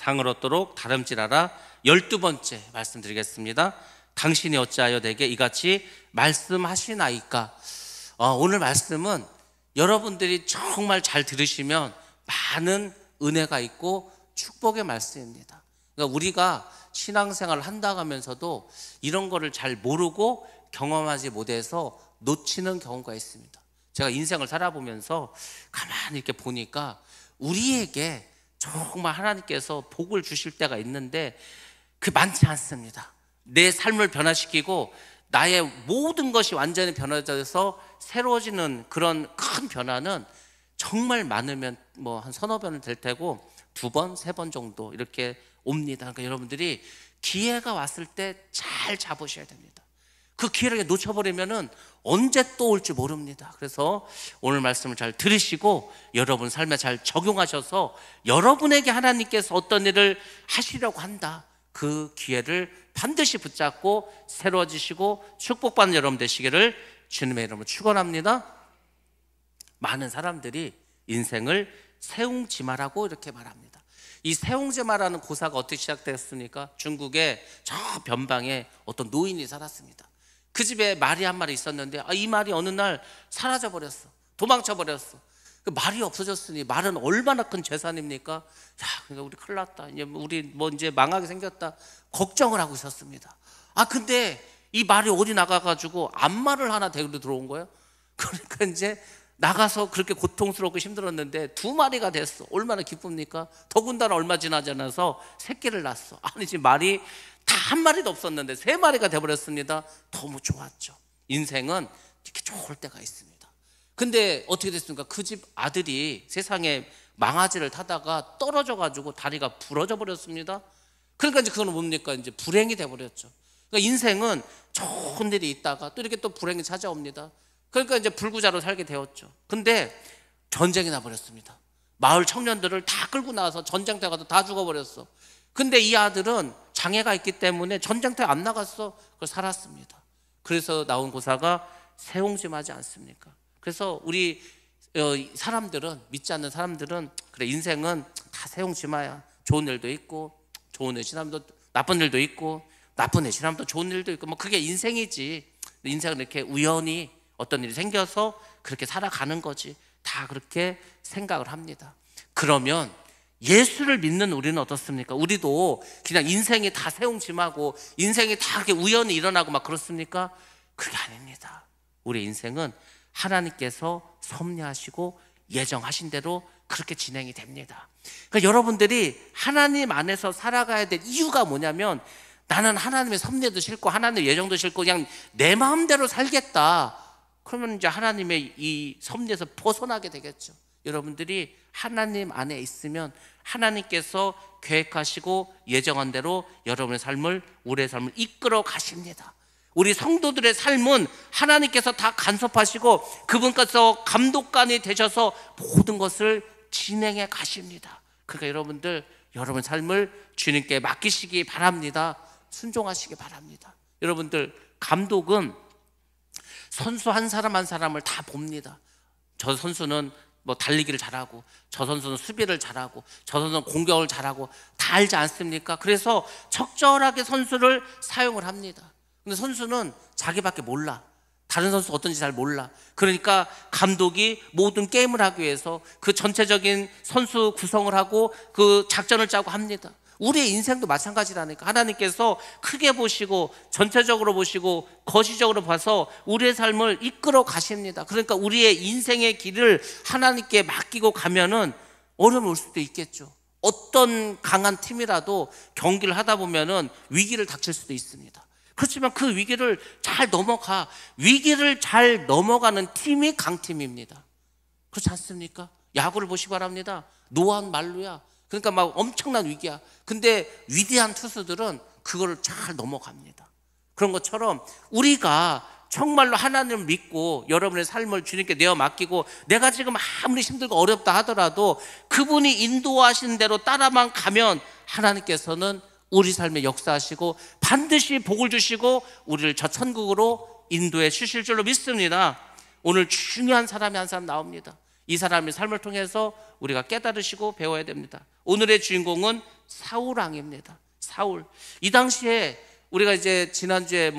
상을 얻도록 다름질하라. 12번째 말씀드리겠습니다. 당신이 어찌하여 내게 이같이 말씀하시나이까. 오늘 말씀은 여러분들이 정말 잘 들으시면 많은 은혜가 있고 축복의 말씀입니다. 그러니까 우리가 신앙생활을 한다고 하면서도 이런 거를 잘 모르고 경험하지 못해서 놓치는 경우가 있습니다. 제가 인생을 살아보면서 가만히 이렇게 보니까 우리에게 정말 하나님께서 복을 주실 때가 있는데 그 많지 않습니다. 내 삶을 변화시키고 나의 모든 것이 완전히 변화돼서 새로워지는 그런 큰 변화는 정말 많으면 뭐 한 서너 번은 될 테고 2번, 3번 정도 이렇게 옵니다. 그러니까 여러분들이 기회가 왔을 때 잘 잡으셔야 됩니다. 그 기회를 놓쳐버리면은 언제 또 올지 모릅니다. 그래서 오늘 말씀을 잘 들으시고 여러분 삶에 잘 적용하셔서 여러분에게 하나님께서 어떤 일을 하시려고 한다, 그 기회를 반드시 붙잡고 새로워지시고 축복받는 여러분 되시기를 주님의 이름으로 축원합니다. 많은 사람들이 인생을 세웅지마라고 이렇게 말합니다. 이 세웅지마라는 고사가 어떻게 시작되었습니까? 중국의 저 변방에 어떤 노인이 살았습니다. 그 집에 말이 한 마리 있었는데 이 말이 어느 날 사라져 버렸어. 도망쳐 버렸어. 그 말이 없어졌으니 말은 얼마나 큰 재산입니까? 야, 그러니까 우리 큰일 났다. 우리 이제 망하게 생겼다. 걱정을 하고 있었습니다. 근데 이 말이 어디 나가가지고 암말을 하나 데리고 들어온 거예요. 그러니까 이제 나가서 그렇게 고통스럽고 힘들었는데 2마리가 됐어. 얼마나 기쁩니까? 더군다나 얼마 지나지 않아서 새끼를 낳았어. 지금 말이 다 한 마리도 없었는데 3마리가 돼버렸습니다. 너무 좋았죠. 인생은 이렇게 좋을 때가 있습니다. 근데 어떻게 됐습니까? 그 집 아들이 세상에 망아지를 타다가 떨어져가지고 다리가 부러져 버렸습니다. 그러니까 이제 그건 뭡니까? 이제 불행이 돼버렸죠. 그러니까 인생은 좋은 일이 있다가 또 이렇게 또 불행이 찾아옵니다. 그러니까 이제 불구자로 살게 되었죠. 근데 전쟁이 나버렸습니다. 마을 청년들을 다 끌고 나와서 전쟁터에 가서 다 죽어버렸어. 근데 이 아들은 장애가 있기 때문에 전쟁터에 안 나갔어. 그걸 살았습니다. 그래서 나온 고사가 세옹지마지 않습니까? 그래서 우리 사람들은, 믿지 않는 사람들은 그래, 인생은 다 세옹지마야. 좋은 일도 있고 좋은 일 지나면 나쁜 일도 있고 나쁜 일 지나면 또 좋은 일도 있고 그게 인생이지. 인생은 이렇게 우연히 어떤 일이 생겨서 그렇게 살아가는 거지. 다 그렇게 생각을 합니다. 그러면 예수를 믿는 우리는 어떻습니까? 우리도 그냥 인생이 다 세옹지마고 인생이 다 그렇게 우연히 일어나고 막 그렇습니까? 그게 아닙니다. 우리 인생은 하나님께서 섭리하시고 예정하신 대로 그렇게 진행이 됩니다. 그러니까 여러분들이 하나님 안에서 살아가야 될 이유가 뭐냐면 나는 하나님의 섭리도 싫고 하나님의 예정도 싫고 그냥 내 마음대로 살겠다. 그러면 이제 하나님의 이 섭리에서 벗어나게 되겠죠. 여러분들이 하나님 안에 있으면 하나님께서 계획하시고 예정한 대로 여러분의 삶을, 우리의 삶을 이끌어 가십니다. 우리 성도들의 삶은 하나님께서 다 간섭하시고 그분께서 감독관이 되셔서 모든 것을 진행해 가십니다. 그러니까 여러분들, 여러분 삶을 주님께 맡기시기 바랍니다. 순종하시기 바랍니다. 여러분들, 감독은 선수 한 사람 한 사람을 다 봅니다. 저 선수는 달리기를 잘하고 저 선수는 수비를 잘하고 저 선수는 공격을 잘하고 다 알지 않습니까? 그래서 적절하게 선수를 사용을 합니다. 근데 선수는 자기밖에 몰라. 다른 선수 어떤지 잘 몰라. 그러니까 감독이 모든 게임을 하기 위해서 그 전체적인 선수 구성을 하고 그 작전을 짜고 합니다. 우리의 인생도 마찬가지라니까. 하나님께서 크게 보시고 전체적으로 보시고 거시적으로 봐서 우리의 삶을 이끌어 가십니다. 그러니까 우리의 인생의 길을 하나님께 맡기고 가면은 어려움이 올 수도 있겠죠. 어떤 강한 팀이라도 경기를 하다 보면은 위기를 닥칠 수도 있습니다. 그렇지만 그 위기를 잘 넘어가. 위기를 잘 넘어가는 팀이 강팀입니다. 그렇지 않습니까? 야구를 보시기 바랍니다. 노안 말루야. 그러니까 막 엄청난 위기야. 근데 위대한 투수들은 그거를 잘 넘어갑니다. 그런 것처럼 우리가 정말로 하나님을 믿고 여러분의 삶을 주님께 내어 맡기고 내가 지금 아무리 힘들고 어렵다 하더라도 그분이 인도하신 대로 따라만 가면 하나님께서는 우리 삶에 역사하시고 반드시 복을 주시고 우리를 저 천국으로 인도해 주실 줄로 믿습니다. 오늘 중요한 사람이 한 사람 나옵니다. 이 사람의 삶을 통해서 우리가 깨달으시고 배워야 됩니다. 오늘의 주인공은 사울 왕입니다. 사울. 이 당시에 우리가 이제 지난주에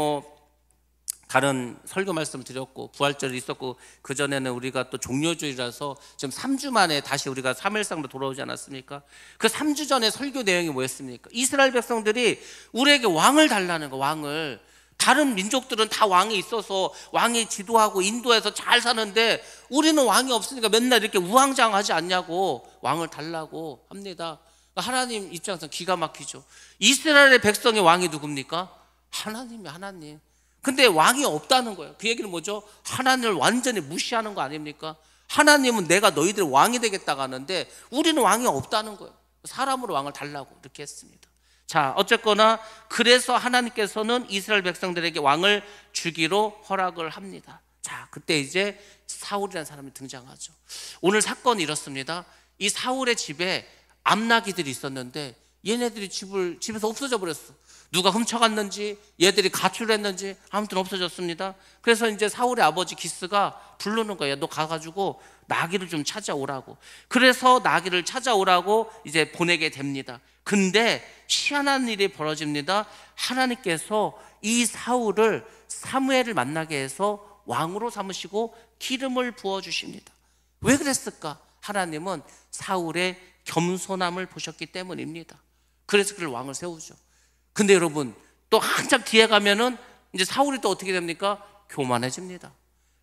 다른 설교 말씀 드렸고 부활절이 있었고, 그전에는 우리가 또 종료주일이라서 지금 3주 만에 다시 우리가 3일상으로 돌아오지 않았습니까? 그 3주 전에 설교 내용이 뭐였습니까? 이스라엘 백성들이 우리에게 왕을 달라는 거. 왕을. 다른 민족들은 다 왕이 있어서 왕이 지도하고 인도해서 잘 사는데 우리는 왕이 없으니까 맨날 이렇게 우왕좌왕하지 않냐고, 왕을 달라고 합니다. 하나님 입장에서 기가 막히죠. 이스라엘의 백성의 왕이 누굽니까? 하나님이 하나님. 근데 왕이 없다는 거예요. 그 얘기는 뭐죠? 하나님을 완전히 무시하는 거 아닙니까? 하나님은 내가 너희들의 왕이 되겠다고 하는데 우리는 왕이 없다는 거예요. 사람으로 왕을 달라고 이렇게 했습니다. 자, 어쨌거나 그래서 하나님께서는 이스라엘 백성들에게 왕을 주기로 허락을 합니다. 자, 그때 이제 사울이라는 사람이 등장하죠. 오늘 사건이 이렇습니다. 이 사울의 집에 암나기들이 있었는데 얘네들이 집에서 없어져 버렸어. 누가 훔쳐갔는지, 얘들이 가출을 했는지 아무튼 없어졌습니다. 그래서 이제 사울의 아버지 기스가 부르는 거예요. 너 가가지고 나귀를 좀 찾아오라고. 그래서 나귀를 찾아오라고 이제 보내게 됩니다. 근데 희한한 일이 벌어집니다. 하나님께서 이 사울을 사무엘을 만나게 해서 왕으로 삼으시고 기름을 부어주십니다. 왜 그랬을까? 하나님은 사울의 겸손함을 보셨기 때문입니다. 그래서 그를 왕을 세우죠. 근데 여러분, 또 한참 뒤에 가면은 이제 사울이 또 어떻게 됩니까? 교만해집니다.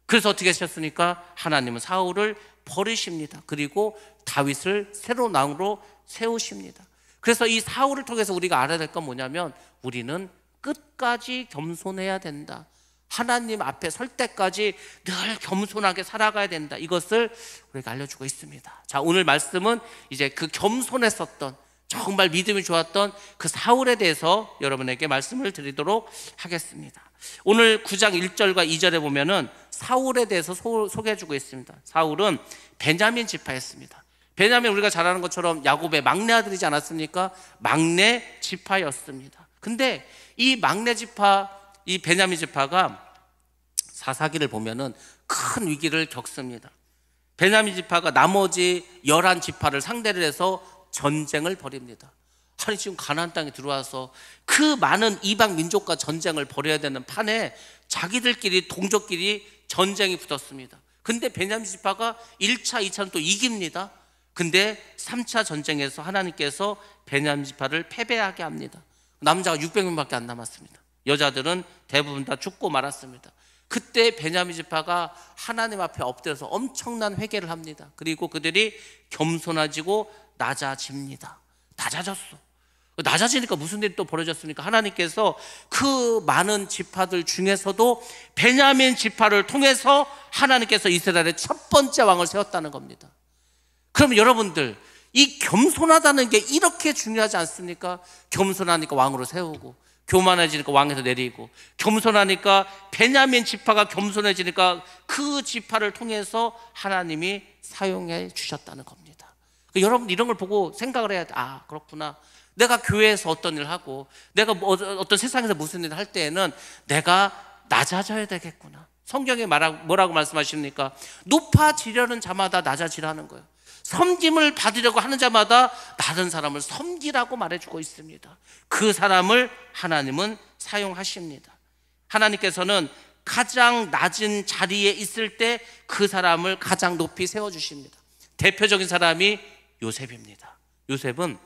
그래서 어떻게 하셨습니까? 하나님은 사울을 버리십니다. 그리고 다윗을 새로운 왕으로 세우십니다. 그래서 이 사울을 통해서 우리가 알아야 될 건 뭐냐면 우리는 끝까지 겸손해야 된다. 하나님 앞에 설 때까지 늘 겸손하게 살아가야 된다. 이것을 우리가 알려주고 있습니다. 자, 오늘 말씀은 이제 그 겸손했었던, 정말 믿음이 좋았던 그 사울에 대해서 여러분에게 말씀을 드리도록 하겠습니다. 오늘 9장 1절과 2절에 보면은 사울에 대해서 소개해주고 있습니다. 사울은 베냐민 지파였습니다. 베냐민, 우리가 잘 아는 것처럼 야곱의 막내 아들이지 않았습니까? 막내 지파였습니다. 근데 이 막내 지파, 이 베냐민 지파가 사사기를 보면은 큰 위기를 겪습니다. 베냐민 지파가 나머지 11지파를 상대를 해서 전쟁을 벌입니다. 아니, 지금 가나안 땅에 들어와서 그 많은 이방 민족과 전쟁을 벌여야 되는 판에 자기들끼리, 동족끼리 전쟁이 붙었습니다. 근데 베냐민 지파가 1차, 2차는 또 이깁니다. 근데 3차 전쟁에서 하나님께서 베냐민 지파를 패배하게 합니다. 남자가 600명밖에 안 남았습니다. 여자들은 대부분 다 죽고 말았습니다. 그때 베냐민 지파가 하나님 앞에 엎드려서 엄청난 회개를 합니다. 그리고 그들이 겸손해지고 낮아집니다. 낮아졌어. 낮아지니까 무슨 일이 또 벌어졌습니까? 하나님께서 그 많은 지파들 중에서도 베냐민 지파를 통해서 하나님께서 이스라엘의 첫 번째 왕을 세웠다는 겁니다. 그럼 여러분들, 이 겸손하다는 게 이렇게 중요하지 않습니까? 겸손하니까 왕으로 세우고, 교만해지니까 왕에서 내리고, 겸손하니까 베냐민 지파가 겸손해지니까 그 지파를 통해서 하나님이 사용해 주셨다는 겁니다. 여러분, 이런 걸 보고 생각을 해야 돼. 아, 그렇구나. 내가 교회에서 어떤 일을 하고, 내가 어떤 세상에서 무슨 일을 할 때에는 내가 낮아져야 되겠구나. 성경에 뭐라고 말씀하십니까? 높아지려는 자마다 낮아지라는 거예요. 섬김을 받으려고 하는 자마다 다른 사람을 섬기라고 말해주고 있습니다. 그 사람을 하나님은 사용하십니다. 하나님께서는 가장 낮은 자리에 있을 때 그 사람을 가장 높이 세워주십니다. 대표적인 사람이 요셉입니다. 요셉은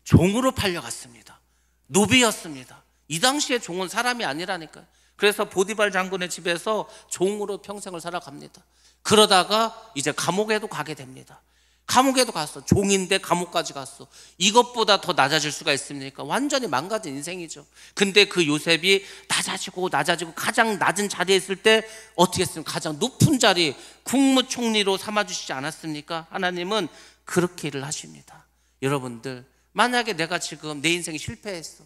종으로 팔려갔습니다. 노비였습니다. 이 당시에 종은 사람이 아니라니까요. 그래서 보디발 장군의 집에서 종으로 평생을 살아갑니다. 그러다가 이제 감옥에도 가게 됩니다. 감옥에도 갔어. 종인데 감옥까지 갔어. 이것보다 더 낮아질 수가 있습니까? 완전히 망가진 인생이죠. 근데 그 요셉이 낮아지고 가장 낮은 자리에 있을 때 어떻게 했습니까? 가장 높은 자리, 국무총리로 삼아주시지 않았습니까? 하나님은 그렇게 일을 하십니다. 여러분들, 만약에 내가 지금 내 인생이 실패했어,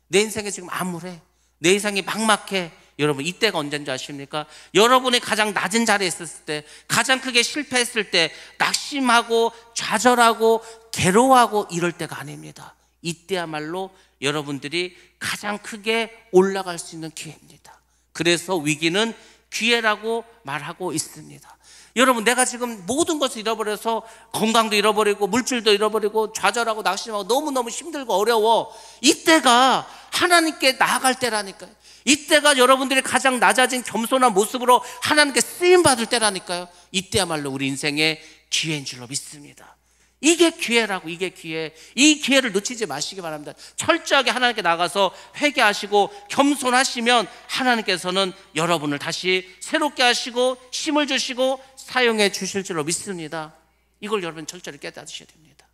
내 인생이 지금 암울해, 내 인생이 막막해, 여러분, 이때가 언제인지 아십니까? 여러분이 가장 낮은 자리에 있었을 때, 가장 크게 실패했을 때, 낙심하고 좌절하고 괴로워하고 이럴 때가 아닙니다. 이때야말로 여러분들이 가장 크게 올라갈 수 있는 기회입니다. 그래서 위기는 기회라고 말하고 있습니다. 여러분, 내가 지금 모든 것을 잃어버려서 건강도 잃어버리고 물질도 잃어버리고 좌절하고 낙심하고 너무너무 힘들고 어려워. 이때가 하나님께 나아갈 때라니까요. 이때가 여러분들이 가장 낮아진 겸손한 모습으로 하나님께 쓰임받을 때라니까요. 이때야말로 우리 인생의 기회인 줄로 믿습니다. 이게 기회라고, 이게 기회. 이 기회를 놓치지 마시기 바랍니다. 철저하게 하나님께 나가서 회개하시고 겸손하시면 하나님께서는 여러분을 다시 새롭게 하시고 힘을 주시고 사용해 주실 줄로 믿습니다. 이걸 여러분 철저히 깨닫으셔야 됩니다.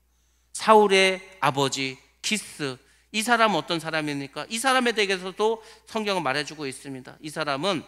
사울의 아버지 기스, 이 사람은 어떤 사람입니까? 이 사람에 대해서도 성경은 말해주고 있습니다. 이 사람은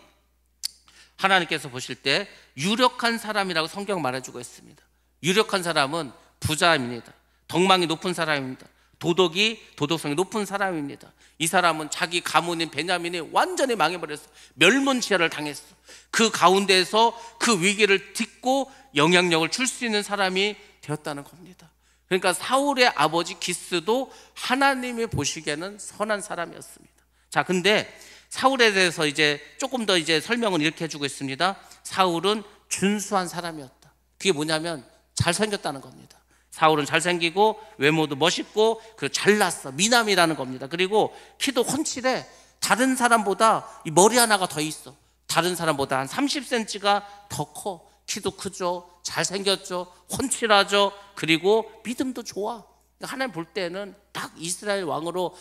하나님께서 보실 때 유력한 사람이라고 성경은 말해주고 있습니다. 유력한 사람은 부자입니다. 덕망이 높은 사람입니다. 도덕성이 높은 사람입니다. 이 사람은 자기 가문인 베냐민이 완전히 망해버렸어. 멸문지화를 당했어. 그 가운데에서 그 위기를 딛고 영향력을 줄 수 있는 사람이 되었다는 겁니다. 그러니까 사울의 아버지 기스도 하나님이 보시기에는 선한 사람이었습니다. 자, 근데 사울에 대해서 이제 조금 더 이제 설명을 이렇게 해주고 있습니다. 사울은 준수한 사람이었다. 그게 뭐냐면 잘생겼다는 겁니다. 사울은 잘생기고 외모도 멋있고 그리고 잘났어. 미남이라는 겁니다. 그리고 키도 훤칠해. 다른 사람보다 이 머리 하나가 더 있어. 다른 사람보다 한 30cm가 더 커. 키도 크죠. 잘생겼죠. 훤칠하죠. 그리고 믿음도 좋아. 하나님 볼 때는 딱 이스라엘 왕으로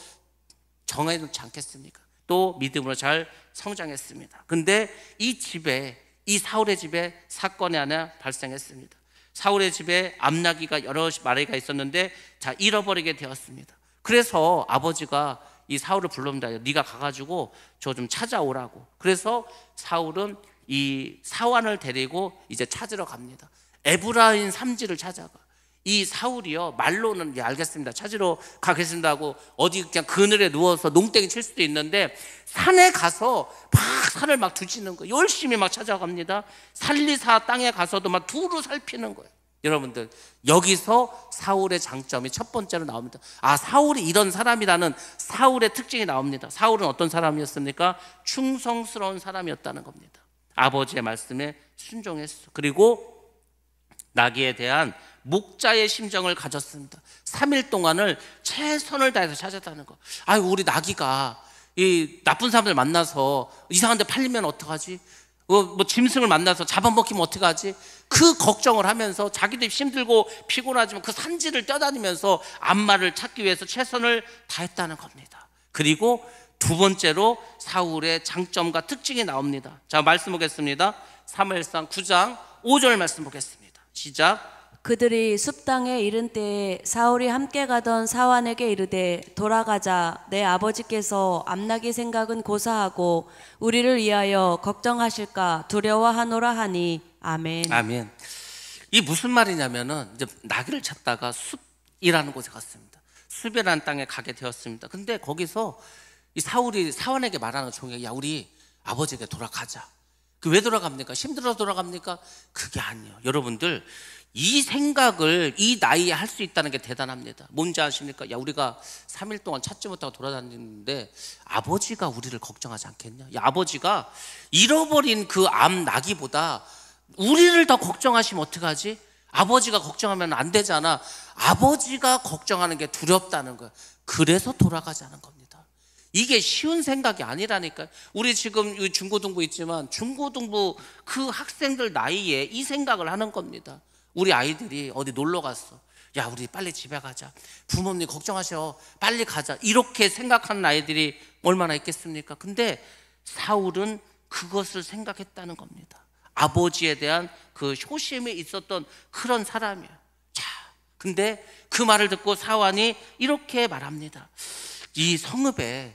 정해놓지 않겠습니까? 또 믿음으로 잘 성장했습니다. 근데 이 집에, 이 사울의 집에 사건이 하나 발생했습니다. 사울의 집에 암나귀가 여러 마리가 있었는데 자, 잃어버리게 되었습니다. 그래서 아버지가 이 사울을 불러옵니다. 네가 가가지고 저 좀 찾아오라고. 그래서 사울은 이 사환을 데리고 이제 찾으러 갑니다. 에브라임 삼지를 찾아가. 이 사울이요, 말로는 알겠습니다, 찾으러 가겠습니다 하고 어디 그냥 그늘에 누워서 농땡이 칠 수도 있는데 산에 가서 막 산을 막 뒤지는 거예요. 열심히 막 찾아갑니다. 살리사 땅에 가서도 막 두루 살피는 거예요. 여러분들, 여기서 사울의 장점이 첫 번째로 나옵니다. 아, 사울이 이런 사람이라는 사울의 특징이 나옵니다. 사울은 어떤 사람이었습니까? 충성스러운 사람이었다는 겁니다. 아버지의 말씀에 순종했어. 그리고 나귀에 대한 목자의 심정을 가졌습니다. 3일 동안을 최선을 다해서 찾았다는 거. 아유, 우리 나귀가 이 나쁜 사람들 만나서 이상한 데 팔리면 어떡하지? 뭐 짐승을 만나서 잡아먹히면 어떡하지? 그 걱정을 하면서 자기도 힘들고 피곤하지만 그 산지를 뛰어다니면서 암마를 찾기 위해서 최선을 다했다는 겁니다. 그리고 두 번째로 사울의 장점과 특징이 나옵니다. 자, 말씀 보겠습니다. 사무엘상 9장 5절 말씀 보겠습니다. 시작. 그들이 숲 땅에 이른 때에 사울이 함께 가던 사환에게 이르되 돌아가자. 내 아버지께서 암나귀 생각은 고사하고 우리를 위하여 걱정하실까 두려워하노라 하니. 아멘. 아멘. 이 무슨 말이냐면은 이제 나귀를 찾다가 숲이라는 곳에 갔습니다. 숲이라는 땅에 가게 되었습니다. 근데 거기서 이 사울이 사환에게 말하는 종이, 야, 우리 아버지에게 돌아가자. 그 왜 돌아갑니까? 힘들어서 돌아갑니까? 그게 아니에요. 여러분들, 이 생각을 이 나이에 할 수 있다는 게 대단합니다. 뭔지 아십니까? 야, 우리가 3일 동안 찾지 못하고 돌아다니는데 아버지가 우리를 걱정하지 않겠냐? 야, 아버지가 잃어버린 그 암 나귀보다 우리를 더 걱정하시면 어떡하지? 아버지가 걱정하면 안 되잖아. 아버지가 걱정하는 게 두렵다는 거야. 그래서 돌아가자는 겁니다. 이게 쉬운 생각이 아니라니까요. 우리 지금 중고등부 있지만 중고등부 그 학생들 나이에 이 생각을 하는 겁니다. 우리 아이들이 어디 놀러 갔어. 야, 우리 빨리 집에 가자. 부모님 걱정하셔. 빨리 가자. 이렇게 생각하는 아이들이 얼마나 있겠습니까? 근데 사울은 그것을 생각했다는 겁니다. 아버지에 대한 그 효심이 있었던 그런 사람이에요. 자, 근데 그 말을 듣고 사환이 이렇게 말합니다. 이 성읍에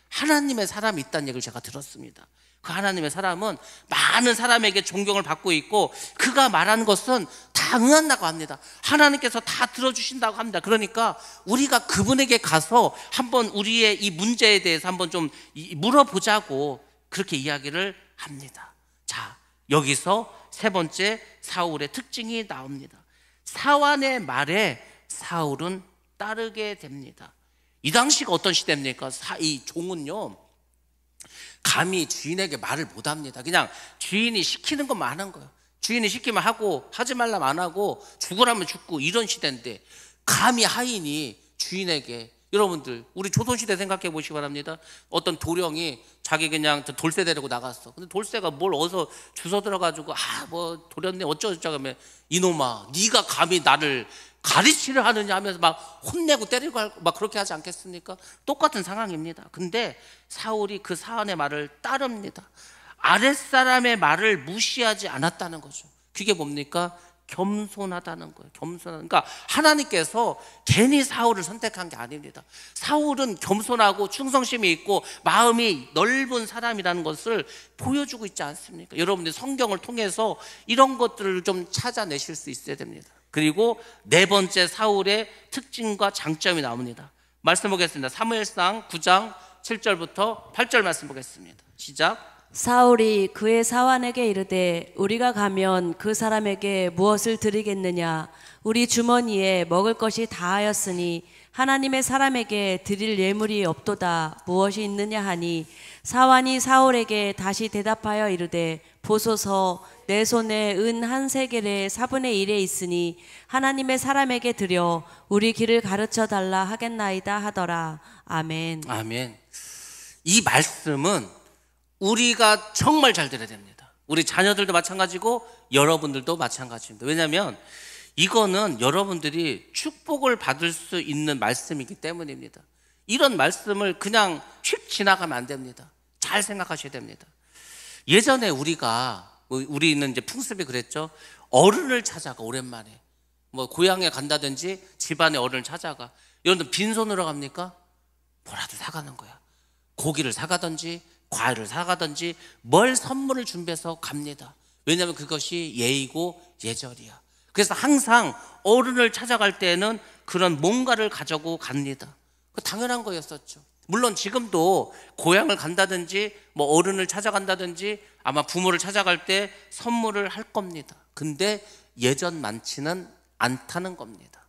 하나님의 사람이 있다는 얘기를 제가 들었습니다. 그 하나님의 사람은 많은 사람에게 존경을 받고 있고 그가 말하는 것은 다 응한다고 합니다. 하나님께서 다 들어주신다고 합니다. 그러니까 우리가 그분에게 가서 한번 우리의 이 문제에 대해서 한번 좀 물어보자고 그렇게 이야기를 합니다. 자, 여기서 세 번째 사울의 특징이 나옵니다. 사환의 말에 사울은 따르게 됩니다. 이 당시가 어떤 시대입니까? 이 종은요, 감히 주인에게 말을 못합니다. 그냥 주인이 시키는 것만 하는 거예요. 주인이 시키면 하고 하지 말라면 안 하고 죽으라면 죽고 이런 시대인데 감히 하인이 주인에게, 여러분들 우리 조선시대 생각해 보시기 바랍니다. 어떤 도령이 자기 그냥 돌쇠 데리고 나갔어. 근데 돌쇠가 뭘 어서 주워 들어가지고 뭐 도련네 어쩌고저쩌고 하면 이놈아 네가 감히 나를 가리치려 하느냐 하면서 막 혼내고 때리고 막 그렇게 하지 않겠습니까? 똑같은 상황입니다. 근데 사울이 그 사안의 말을 따릅니다. 아랫사람의 말을 무시하지 않았다는 거죠. 그게 뭡니까? 겸손하다는 거예요. 그러니까 하나님께서 괜히 사울을 선택한 게 아닙니다. 사울은 겸손하고 충성심이 있고 마음이 넓은 사람이라는 것을 보여주고 있지 않습니까? 여러분들 성경을 통해서 이런 것들을 좀 찾아내실 수 있어야 됩니다. 그리고 네 번째 사울의 특징과 장점이 나옵니다. 말씀 보겠습니다. 사무엘상 9장 7절부터 8절 말씀 보겠습니다. 시작. 사울이 그의 사환에게 이르되 우리가 가면 그 사람에게 무엇을 드리겠느냐? 우리 주머니에 먹을 것이 다하였으니 하나님의 사람에게 드릴 예물이 없도다. 무엇이 있느냐 하니 사환이 사울에게 다시 대답하여 이르되 보소서 내 손에 은 한 세겔의 4분의 1에 있으니 하나님의 사람에게 드려 우리 길을 가르쳐 달라 하겠나이다 하더라. 아멘. 아멘. 이 말씀은 우리가 정말 잘 들어야 됩니다. 우리 자녀들도 마찬가지고 여러분들도 마찬가지입니다. 왜냐하면 이거는 여러분들이 축복을 받을 수 있는 말씀이기 때문입니다. 이런 말씀을 그냥 휙 지나가면 안 됩니다. 잘 생각하셔야 됩니다. 예전에 우리는 이제 풍습이 그랬죠. 어른을 찾아가, 오랜만에 뭐 고향에 간다든지 집안에 어른을 찾아가. 여러분들 빈손으로 갑니까? 뭐라도 사가는 거야. 고기를 사가든지 과일을 사가든지 뭘 선물을 준비해서 갑니다. 왜냐하면 그것이 예의고 예절이야. 그래서 항상 어른을 찾아갈 때는 그런 뭔가를 가지고 갑니다. 그 당연한 거였었죠. 물론 지금도 고향을 간다든지 뭐 어른을 찾아간다든지 아마 부모를 찾아갈 때 선물을 할 겁니다. 근데 예전 많지는 않다는 겁니다.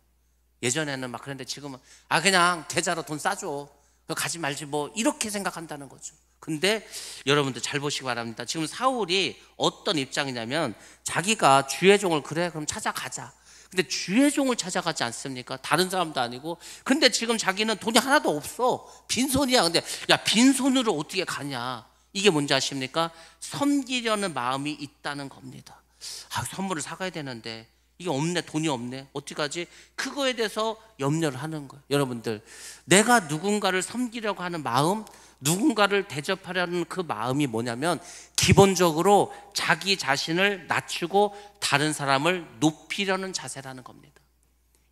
예전에는 막 그랬는데 지금은 그냥 계좌로 돈 싸줘, 가지 말지 뭐 이렇게 생각한다는 거죠. 근데 여러분들 잘 보시기 바랍니다. 지금 사울이 어떤 입장이냐면 자기가 주의 종을 그래 그럼 찾아가자. 근데 주의 종을 찾아가지 않습니까? 다른 사람도 아니고. 근데 지금 자기는 돈이 하나도 없어. 빈손이야. 근데 야, 빈손으로 어떻게 가냐? 이게 뭔지 아십니까? 섬기려는 마음이 있다는 겁니다. 선물을 사가야 되는데 이게 없네, 돈이 없네, 어떡하지? 그거에 대해서 염려를 하는 거예요. 여러분들, 내가 누군가를 섬기려고 하는 마음, 누군가를 대접하려는 그 마음이 뭐냐면 기본적으로 자기 자신을 낮추고 다른 사람을 높이려는 자세라는 겁니다.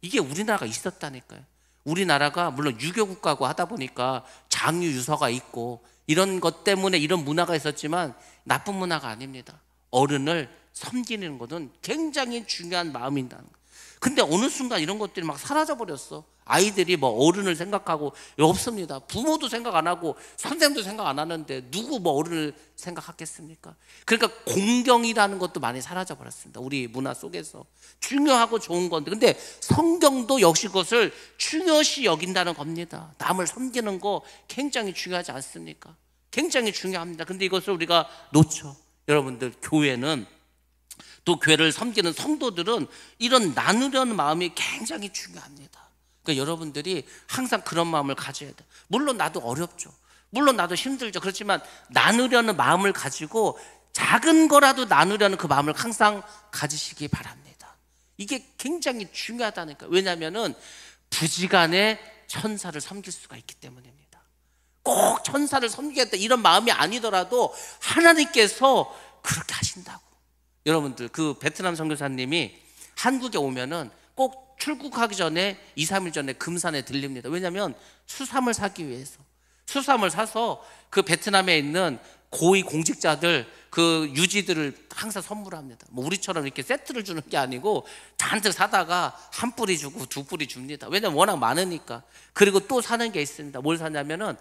이게 우리나라가 있었다니까요. 우리나라가 물론 유교국가고 하다 보니까 장유유서가 있고 이런 것 때문에 이런 문화가 있었지만 나쁜 문화가 아닙니다. 어른을 섬기는 것은 굉장히 중요한 마음이다. 근데 어느 순간 이런 것들이 막 사라져버렸어. 아이들이 뭐 어른을 생각하고 없습니다. 부모도 생각 안 하고 선생님도 생각 안 하는데 누구 뭐 어른을 생각하겠습니까? 그러니까 공경이라는 것도 많이 사라져버렸습니다. 우리 문화 속에서 중요하고 좋은 건데, 근데 성경도 역시 그것을 중요시 여긴다는 겁니다. 남을 섬기는 거 굉장히 중요하지 않습니까? 굉장히 중요합니다. 근데 이것을 우리가 놓쳐. 여러분들, 교회는 또 교회를 섬기는 성도들은 이런 나누려는 마음이 굉장히 중요합니다. 그러니까 여러분들이 항상 그런 마음을 가져야 돼요. 물론 나도 어렵죠. 물론 나도 힘들죠. 그렇지만 나누려는 마음을 가지고 작은 거라도 나누려는 그 마음을 항상 가지시기 바랍니다. 이게 굉장히 중요하다니까요. 왜냐하면 부지간에 천사를 섬길 수가 있기 때문입니다. 꼭 천사를 섬기겠다 이런 마음이 아니더라도 하나님께서 그렇게 하신다고. 여러분들, 그 베트남 선교사님이 한국에 오면은 꼭 출국하기 전에 2, 3일 전에 금산에 들립니다. 왜냐하면 수삼을 사기 위해서. 수삼을 사서 그 베트남에 있는 고위 공직자들, 그 유지들을 항상 선물합니다. 뭐 우리처럼 이렇게 세트를 주는 게 아니고 잔뜩 사다가 한 뿌리 주고 두 뿌리 줍니다. 왜냐면 워낙 많으니까. 그리고 또 사는 게 있습니다. 뭘 사냐면은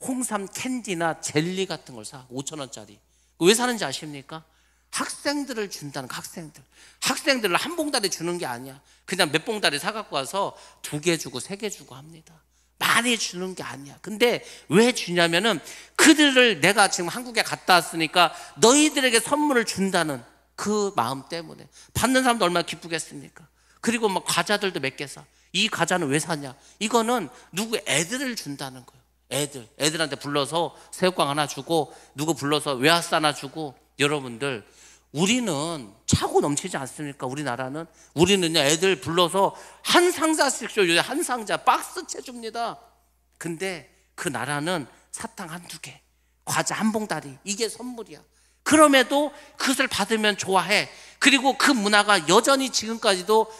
홍삼 캔디나 젤리 같은 걸 사. 5,000원짜리. 왜 사는지 아십니까? 학생들을 준다는 거. 학생들을 한 봉다리 주는 게 아니야. 그냥 몇 봉다리 사갖고 와서 2개 주고 3개 주고 합니다. 많이 주는 게 아니야. 근데 왜 주냐면은 그들을 내가 지금 한국에 갔다 왔으니까 너희들에게 선물을 준다는 그 마음 때문에. 받는 사람도 얼마나 기쁘겠습니까? 그리고 막 과자들도 몇 개 사. 이 과자는 왜 사냐? 이거는 누구 애들을 준다는 거예요. 애들한테 불러서 새우깡 하나 주고, 누구 불러서 외화스 하나 주고. 여러분들, 우리는 차고 넘치지 않습니까? 우리는요, 애들 불러서 한 상자씩 줘요. 한 상자 박스채 줍니다. 근데 그 나라는 사탕 한두 개, 과자 한 봉다리, 이게 선물이야. 그럼에도 그것을 받으면 좋아해. 그리고 그 문화가 여전히 지금까지도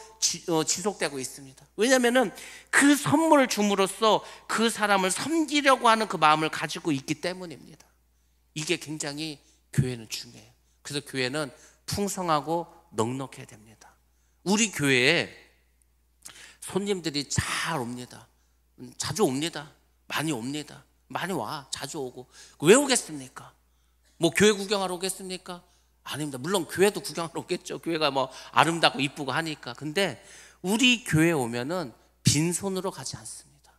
지속되고 있습니다. 왜냐하면 그 선물을 줌으로써 그 사람을 섬기려고 하는 그 마음을 가지고 있기 때문입니다. 이게 굉장히 교회는 중요해요. 그래서 교회는 풍성하고 넉넉해야 됩니다. 우리 교회에 손님들이 잘 옵니다. 자주 옵니다. 많이 옵니다. 많이 와. 자주 오고. 왜 오겠습니까? 뭐 교회 구경하러 오겠습니까? 아닙니다. 물론 교회도 구경하러 오겠죠. 교회가 뭐 아름답고 이쁘고 하니까. 근데 우리 교회 오면은 빈손으로 가지 않습니다.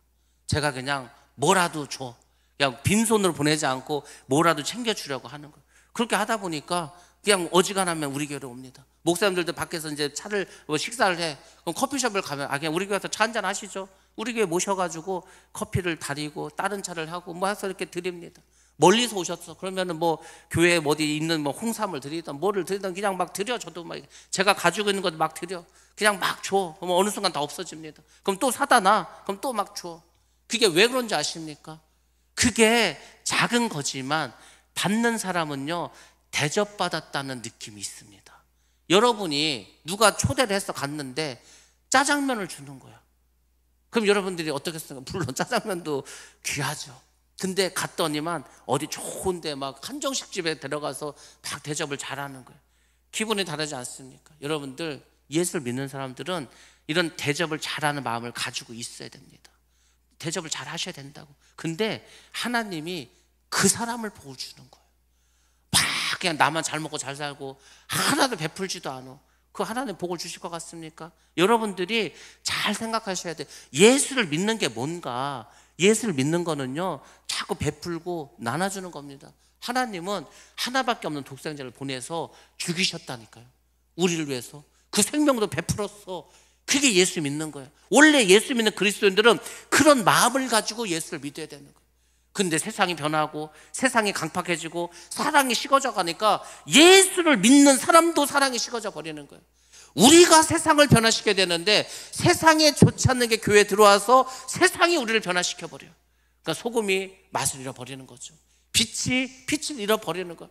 제가 그냥 뭐라도 줘. 그냥 빈손으로 보내지 않고 뭐라도 챙겨주려고 하는 거예요. 그렇게 하다 보니까 그냥 어지간하면 우리 교회로 옵니다. 목사님들도 밖에서 이제 차를 뭐 식사를 해. 그럼 커피숍을 가면 그냥 우리 교회에서 차 한잔 하시죠. 우리 교회 모셔가지고 커피를 다리고 다른 차를 하고 뭐 해서 이렇게 드립니다. 멀리서 오셨어. 그러면은 뭐 교회에 어디 있는 뭐 홍삼을 드리든 뭐를 드리든 그냥 막 드려. 저도 막 제가 가지고 있는 것도 막 드려. 그냥 막 줘. 그럼 어느 순간 다 없어집니다. 그럼 또 사다 놔. 그럼 또 막 줘. 그게 왜 그런지 아십니까? 그게 작은 거지만 받는 사람은요, 대접받았다는 느낌이 있습니다. 여러분이 누가 초대를 해서 갔는데 짜장면을 주는 거야. 그럼 여러분들이 어떻겠습니까? 물론 짜장면도 귀하죠. 근데 갔더니만 어디 좋은데 막 한정식 집에 들어가서 막 대접을 잘하는 거예요. 기분이 다르지 않습니까? 여러분들, 예수를 믿는 사람들은 이런 대접을 잘하는 마음을 가지고 있어야 됩니다. 대접을 잘 하셔야 된다고. 근데 하나님이 그 사람을 보고 주는 거예요. 막 그냥 나만 잘 먹고 잘 살고 하나도 베풀지도 않아. 그 하나님 복을 주실 것 같습니까? 여러분들이 잘 생각하셔야 돼요. 예수를 믿는 게 뭔가? 예수를 믿는 거는요, 자꾸 베풀고 나눠주는 겁니다. 하나님은 하나밖에 없는 독생자를 보내서 죽이셨다니까요. 우리를 위해서. 그 생명도 베풀었어. 그게 예수 믿는 거예요. 원래 예수 믿는 그리스도인들은 그런 마음을 가지고 예수를 믿어야 되는 거예요. 근데 세상이 변하고 세상이 강팍해지고 사랑이 식어져 가니까 예수를 믿는 사람도 사랑이 식어져 버리는 거예요. 우리가 세상을 변화시켜야 되는데 세상에 좋지 않는 게 교회에 들어와서 세상이 우리를 변화시켜 버려요. 그러니까 소금이 맛을 잃어버리는 거죠. 빛을 잃어버리는 거.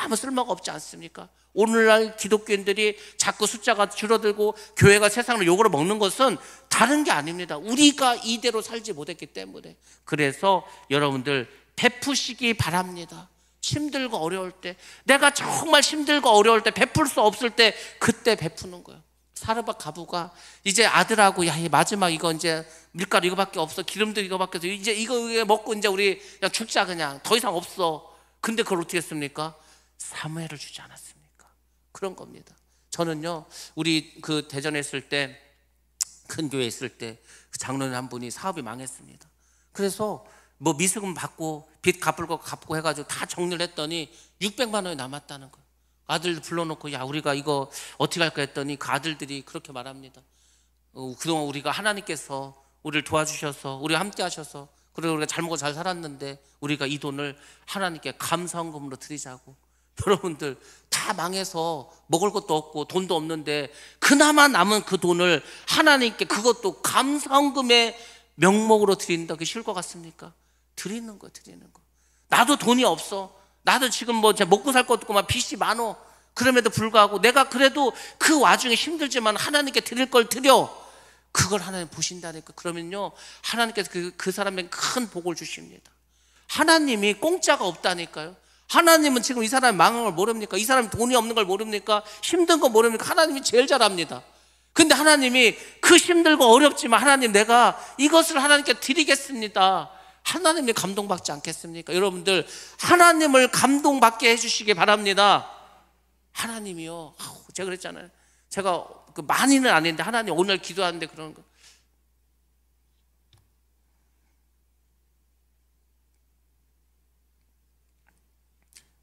아무 쓸모가 없지 않습니까? 오늘날 기독교인들이 자꾸 숫자가 줄어들고 교회가 세상을 욕으로 먹는 것은 다른 게 아닙니다. 우리가 이대로 살지 못했기 때문에. 그래서 여러분들 베푸시기 바랍니다. 힘들고 어려울 때, 내가 정말 힘들고 어려울 때, 베풀 수 없을 때 그때 베푸는 거예요. 사르밧 가부가 이제 아들하고, 야, 마지막 이거 이제 밀가루 이거밖에 없어, 기름도 이거밖에 없어, 이제 이거 먹고 이제 우리 그냥 죽자, 그냥 더 이상 없어. 근데 그걸 어떻게 했습니까? 사무엘을 주지 않았습니까? 그런 겁니다. 저는요, 우리 그 대전에 있을 때, 큰 교회에 있을 때 그 장로님 한 분이 사업이 망했습니다. 그래서 뭐 미수금 받고 빚 갚을 거 갚고 해가지고 다 정리를 했더니 600만 원이 남았다는 거예요. 아들들 불러놓고, 야, 우리가 이거 어떻게 할까 했더니 그 아들들이 그렇게 말합니다. 그동안 우리가 하나님께서 우리를 도와주셔서 우리와 함께 하셔서 그리고 우리가 잘 먹고 잘 살았는데 우리가 이 돈을 하나님께 감사헌금으로 드리자고. 여러분들, 다 망해서 먹을 것도 없고 돈도 없는데 그나마 남은 그 돈을 하나님께, 그것도 감사헌금의 명목으로 드린다. 그게 쉬울 것 같습니까? 드리는 거. 나도 돈이 없어. 나도 지금 뭐 먹고 살 것도 없고 막 빚이 많어. 그럼에도 불구하고 내가 그래도 그 와중에 힘들지만 하나님께 드릴 걸 드려. 그걸 하나님 보신다니까. 그러면요, 하나님께서 그 사람에게 큰 복을 주십니다. 하나님이 공짜가 없다니까요. 하나님은 지금 이 사람이 망한 걸 모릅니까? 이 사람이 돈이 없는 걸 모릅니까? 힘든 거 모릅니까? 하나님이 제일 잘 압니다. 근데 하나님이 그 힘들고 어렵지만, 하나님, 내가 이것을 하나님께 드리겠습니다. 하나님이 감동받지 않겠습니까? 여러분들, 하나님을 감동받게 해주시기 바랍니다. 하나님이요, 제가 그랬잖아요. 제가 많이는 아닌데 하나님 오늘 기도하는데 그러는 거,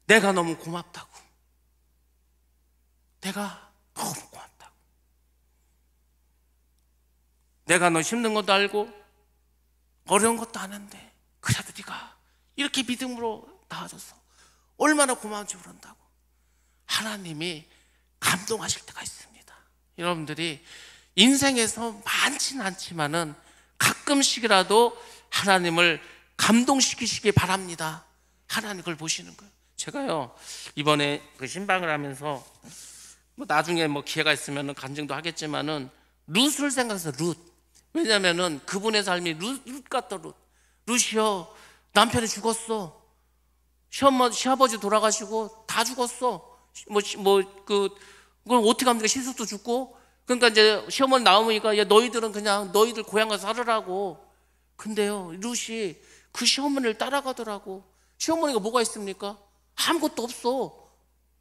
내가 너무 고맙다고. 내가 너무 고맙다고. 내가 너 힘든 것도 알고 어려운 것도 아는데 그래도 네가 이렇게 믿음으로 나아져서 얼마나 고마운지 모른다고. 하나님이 감동하실 때가 있습니다. 여러분들이 인생에서 많지는 않지만은 가끔씩이라도 하나님을 감동시키시기 바랍니다. 하나님 그걸 보시는 거예요. 제가요 이번에 그 신방을 하면서 뭐 나중에 뭐 기회가 있으면 간증도 하겠지만은 룻을 생각해서 룻. 왜냐면은 그분의 삶이 룻 같다. 룻이요 남편이 죽었어. 시아버지 돌아가시고 다 죽었어. 그걸 어떻게 합니까? 신숙도 죽고. 그러니까 이제 시어머니 나오니까 야 너희들은 그냥 너희들 고향 가서 살으라고. 근데요 룻이 그 시어머니를 따라가더라고. 시어머니가 뭐가 있습니까? 아무것도 없어.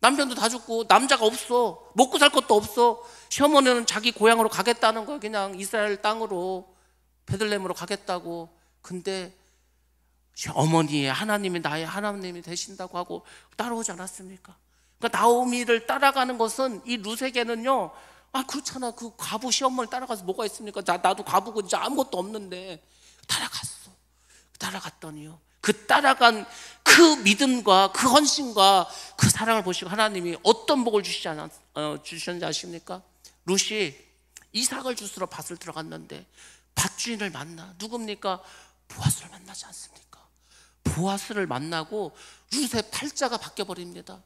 남편도 다 죽고 남자가 없어. 먹고 살 것도 없어. 시어머니는 자기 고향으로 가겠다는 거야. 그냥 이스라엘 땅으로 베들레헴으로 가겠다고. 근데 어머니의 하나님이 나의 하나님이 되신다고 하고 따라오지 않았습니까? 그러니까 나오미를 따라가는 것은 이 룻에게는요 그렇잖아. 그 과부 시어머니 따라가서 뭐가 있습니까? 나도 과부고 이제 아무것도 없는데 따라갔어. 따라갔더니요 그 따라간 그 믿음과 그 헌신과 그 사랑을 보시고 하나님이 어떤 복을 주셨는지 아십니까? 룻이 이삭을 주스러 밭을 들어갔는데 밭주인을 만나. 누굽니까? 보아스를 만나지 않습니까? 보아스를 만나고 룻의 팔자가 바뀌어버립니다.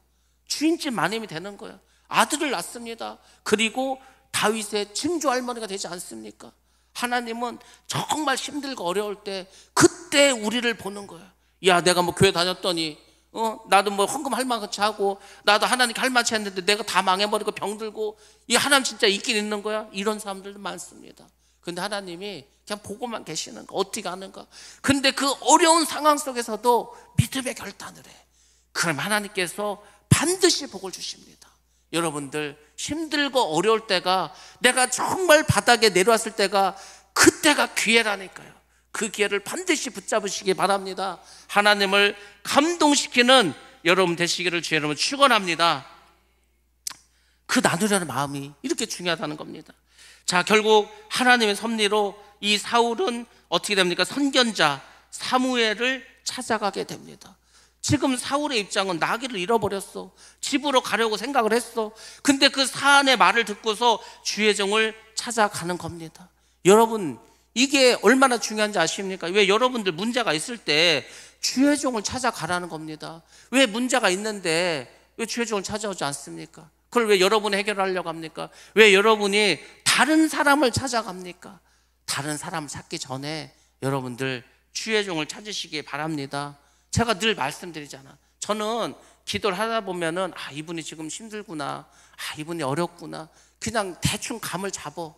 주인집 마님이 되는 거야. 아들을 낳습니다. 그리고 다윗의 증조 할머니가 되지 않습니까? 하나님은 정말 힘들고 어려울 때 그때 우리를 보는 거야. 야 내가 뭐 교회 다녔더니 나도 뭐 헌금 할 만치 하고 나도 하나님께 할 만치 했는데 내가 다 망해버리고 병들고 이 하나님 진짜 있긴 있는 거야? 이런 사람들도 많습니다. 근데 하나님이 그냥 보고만 계시는 거. 어떻게 하는가? 근데 그 어려운 상황 속에서도 믿음의 결단을 해. 그럼 하나님께서 반드시 복을 주십니다. 여러분들 힘들고 어려울 때가 내가 정말 바닥에 내려왔을 때가 그때가 기회라니까요. 그 기회를 반드시 붙잡으시기 바랍니다. 하나님을 감동시키는 여러분 되시기를 주의 이름으로 축원합니다. 그 나누려는 마음이 이렇게 중요하다는 겁니다. 자 결국 하나님의 섭리로 이 사울은 어떻게 됩니까? 선견자 사무엘을 찾아가게 됩니다. 지금 사울의 입장은 나귀를 잃어버렸어. 집으로 가려고 생각을 했어. 근데 그 사안의 말을 듣고서 주의 종을 찾아가는 겁니다. 여러분 이게 얼마나 중요한지 아십니까? 왜 여러분들 문제가 있을 때 주의 종을 찾아가라는 겁니다. 왜 문제가 있는데 왜 주의 종을 찾아오지 않습니까? 그걸 왜 여러분이 해결하려고 합니까? 왜 여러분이 다른 사람을 찾아갑니까? 다른 사람을 찾기 전에 여러분들 주의 종을 찾으시기 바랍니다. 제가 늘 말씀드리잖아. 저는 기도를 하다 보면은 이분이 지금 힘들구나. 이분이 어렵구나. 그냥 대충 감을 잡어.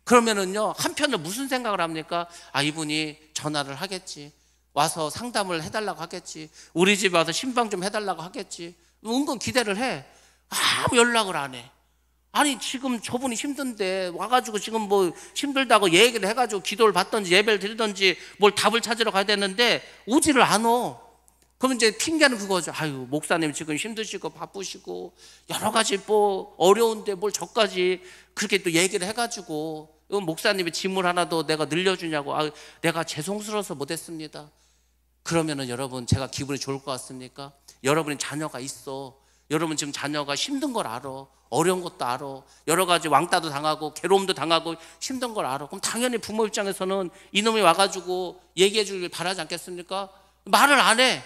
그러면은요 한편으로 무슨 생각을 합니까? 이분이 전화를 하겠지. 와서 상담을 해달라고 하겠지. 우리 집에 와서 신방 좀 해달라고 하겠지. 은근 기대를 해. 아무 연락을 안 해. 아니 지금 저분이 힘든데 와가지고 지금 뭐 힘들다고 얘기를 해가지고 기도를 받든지 예배를 드리든지 뭘 답을 찾으러 가야 되는데 오지를 않어. 그러면 이제 핑계는 그거죠. 목사님 지금 힘드시고 바쁘시고 여러 가지 뭐 어려운데 뭘 저까지 그렇게 또 얘기를 해가지고 목사님의 지물 하나도 내가 늘려주냐고. 내가 죄송스러워서 못했습니다. 그러면은 여러분 제가 기분이 좋을 것 같습니까? 여러분이 자녀가 있어. 여러분 지금 자녀가 힘든 걸 알아. 어려운 것도 알아. 여러 가지 왕따도 당하고 괴로움도 당하고 힘든 걸 알아. 그럼 당연히 부모 입장에서는 이놈이 와가지고 얘기해 주길 바라지 않겠습니까? 말을 안 해.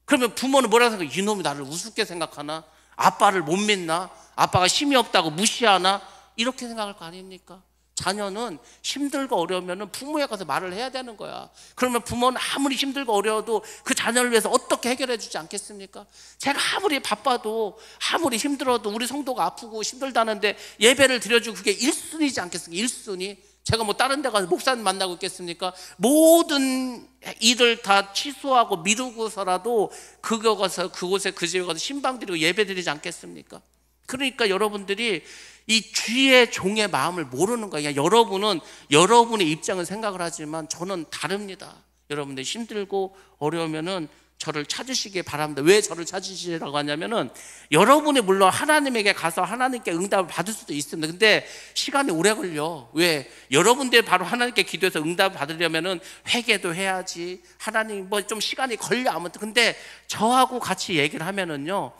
그러면 부모는 뭐라고 생각해? 이놈이 나를 우습게 생각하나? 아빠를 못 믿나? 아빠가 힘이 없다고 무시하나? 이렇게 생각할 거 아닙니까? 자녀는 힘들고 어려우면 부모에 가서 말을 해야 되는 거야. 그러면 부모는 아무리 힘들고 어려워도 그 자녀를 위해서 어떻게 해결해 주지 않겠습니까? 제가 아무리 바빠도 아무리 힘들어도 우리 성도가 아프고 힘들다는데 예배를 드려주고 그게 1순위지 않겠습니까? 1순위. 제가 뭐 다른 데 가서 목사님 만나고 있겠습니까? 모든 일을 다 취소하고 미루고서라도 그곳에 그 집에 가서 신방 드리고 예배 드리지 않겠습니까? 그러니까 여러분들이 이 주의 종의 마음을 모르는 거예요. 여러분은 여러분의 입장을 생각을 하지만 저는 다릅니다. 여러분들 힘들고 어려우면은 저를 찾으시기 바랍니다. 왜 저를 찾으시라고 하냐면은 여러분이 물론 하나님에게 가서 하나님께 응답을 받을 수도 있습니다. 근데 시간이 오래 걸려. 왜? 여러분들 바로 하나님께 기도해서 응답을 받으려면은 회개도 해야지. 하나님 뭐 좀 시간이 걸려 아무튼. 근데 저하고 같이 얘기를 하면은요,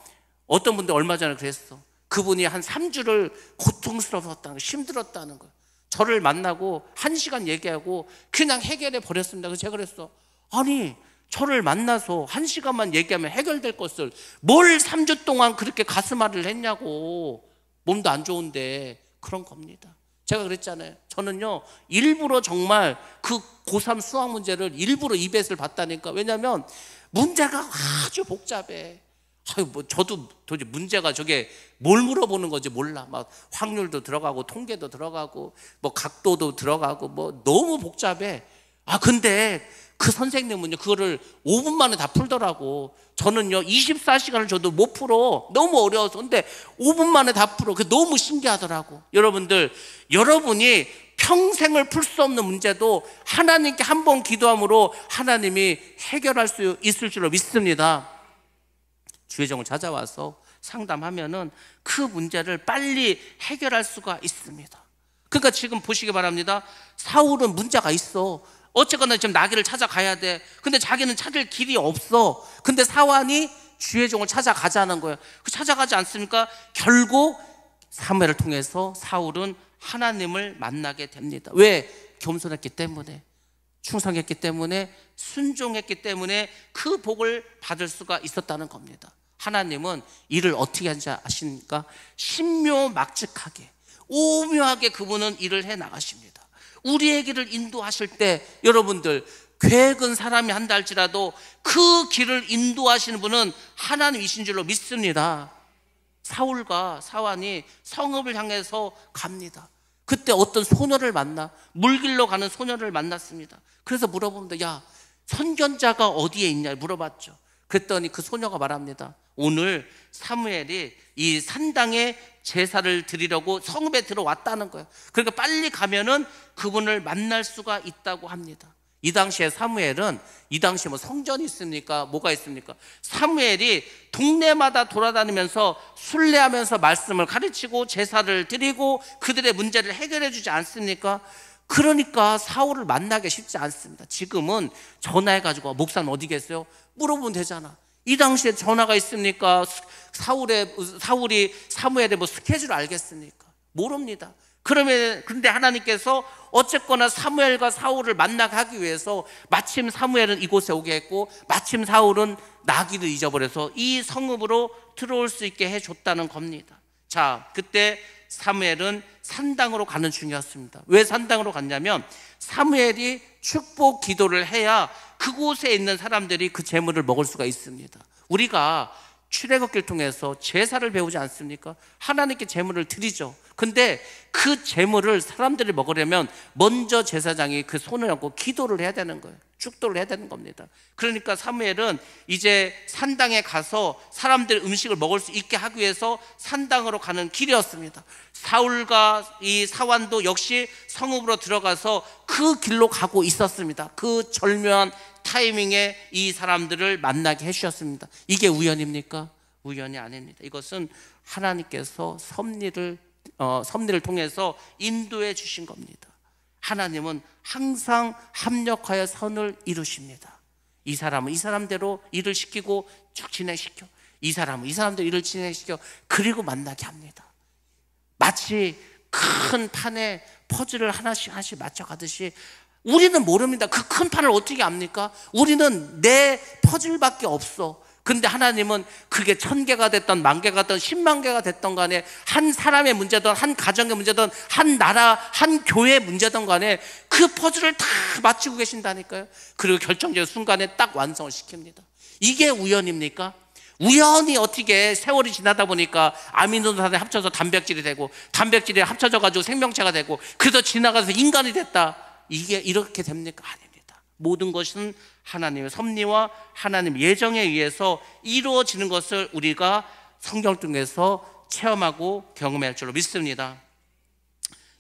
어떤 분들 얼마 전에 그랬어. 그분이 한 3주를 고통스러웠다는 거, 힘들었다는 거. 저를 만나고 1시간 얘기하고 그냥 해결해 버렸습니다. 그래서 제가 그랬어. 아니, 저를 만나서 1시간만 얘기하면 해결될 것을 뭘 3주 동안 그렇게 가슴앓이를 했냐고. 몸도 안 좋은데. 그런 겁니다. 제가 그랬잖아요. 저는요, 일부러 정말 그 고3 수학 문제를 일부러 이베스를 봤다니까. 왜냐면 문제가 아주 복잡해. 아유, 뭐 저도 도대체 문제가 저게 뭘 물어보는 건지 몰라. 막 확률도 들어가고 통계도 들어가고 뭐 각도도 들어가고 뭐 너무 복잡해. 아, 근데 그 선생님은요, 그거를 5분 만에 다 풀더라고. 저는요, 24시간을 줘도 못 풀어. 너무 어려워서. 근데 5분 만에 다 풀어. 그게 너무 신기하더라고. 여러분들, 여러분이 평생을 풀 수 없는 문제도 하나님께 한 번 기도함으로 하나님이 해결할 수 있을 줄로 믿습니다. 주의종을 찾아와서 상담하면은 그 문제를 빨리 해결할 수가 있습니다. 그러니까 지금 보시기 바랍니다. 사울은 문제가 있어. 어쨌거나 지금 나귀를 찾아가야 돼. 근데 자기는 찾을 길이 없어. 근데 사환이 주의 종을 찾아가자는 거예요. 그 찾아가지 않습니까? 결국 사무엘을 통해서 사울은 하나님을 만나게 됩니다. 왜? 겸손했기 때문에, 충성했기 때문에, 순종했기 때문에 그 복을 받을 수가 있었다는 겁니다. 하나님은 일을 어떻게 하는지 아십니까? 신묘막측하게, 오묘하게 그분은 일을 해 나가십니다. 우리의 길을 인도하실 때 여러분들, 계획은 사람이 한다 할지라도 그 길을 인도하시는 분은 하나님이신 줄로 믿습니다. 사울과 사환이 성읍을 향해서 갑니다. 그때 어떤 소녀를 만나, 물길로 가는 소녀를 만났습니다. 그래서 물어봅니다. 야, 선견자가 어디에 있냐 물어봤죠. 그랬더니 그 소녀가 말합니다. 오늘 사무엘이 이 산당에 제사를 드리려고 성읍에 들어왔다는 거예요. 그러니까 빨리 가면은 그분을 만날 수가 있다고 합니다. 이 당시에 사무엘은, 이 당시에 뭐 성전이 있습니까? 뭐가 있습니까? 사무엘이 동네마다 돌아다니면서 순례하면서 말씀을 가르치고 제사를 드리고 그들의 문제를 해결해 주지 않습니까? 그러니까 사울을 만나기 쉽지 않습니다. 지금은 전화해가지고 목사는 어디 계세요? 물어보면 되잖아. 이 당시에 전화가 있습니까? 사울이 사무엘의 뭐 스케줄을 알겠습니까? 모릅니다. 그런데 하나님께서 어쨌거나 사무엘과 사울을 만나게 하기 위해서 마침 사무엘은 이곳에 오게 했고 마침 사울은 나귀를 잊어버려서 이 성읍으로 들어올 수 있게 해줬다는 겁니다. 자, 그때 사무엘은 산당으로 가는 중이었습니다. 왜 산당으로 갔냐면 사무엘이 축복 기도를 해야 그곳에 있는 사람들이 그 제물을 먹을 수가 있습니다. 우리가 출애굽기를 통해서 제사를 배우지 않습니까? 하나님께 제물을 드리죠. 근데 그 제물을 사람들이 먹으려면 먼저 제사장이 그 손을 얹고 기도를 해야 되는 거예요. 축도를 해야 되는 겁니다. 그러니까 사무엘은 이제 산당에 가서 사람들 음식을 먹을 수 있게 하기 위해서 산당으로 가는 길이었습니다. 사울과 이 사환도 역시 성읍으로 들어가서 그 길로 가고 있었습니다. 그 절묘한 타이밍에 이 사람들을 만나게 해주셨습니다. 이게 우연입니까? 우연이 아닙니다. 이것은 하나님께서 섭리를 통해서 인도해 주신 겁니다. 하나님은 항상 합력하여 선을 이루십니다. 이 사람은 이 사람대로 일을 시키고 쭉 진행시켜, 이 사람은 이 사람대로 일을 진행시켜, 그리고 만나게 합니다. 마치 큰 판에 퍼즐을 하나씩 맞춰가듯이 우리는 모릅니다. 그 큰 판을 어떻게 압니까? 우리는 내 퍼즐밖에 없어. 근데 하나님은 그게 1000개가 됐던 10,000개가 됐던 10만 개가 됐던 간에 한 사람의 문제든 한 가정의 문제든 한 나라 한 교회의 문제든 간에 그 퍼즐을 다 맞추고 계신다니까요. 그리고 결정적인 순간에 딱 완성을 시킵니다. 이게 우연입니까? 우연히 어떻게 세월이 지나다 보니까 아미노산이 합쳐서 단백질이 되고 단백질이 합쳐져 가지고 생명체가 되고 그래서 지나가서 인간이 됐다. 이게 이렇게 됩니까? 아닙니다. 모든 것은 하나님의 섭리와 하나님의 예정에 의해서 이루어지는 것을 우리가 성경을 통해서 체험하고 경험할 줄로 믿습니다.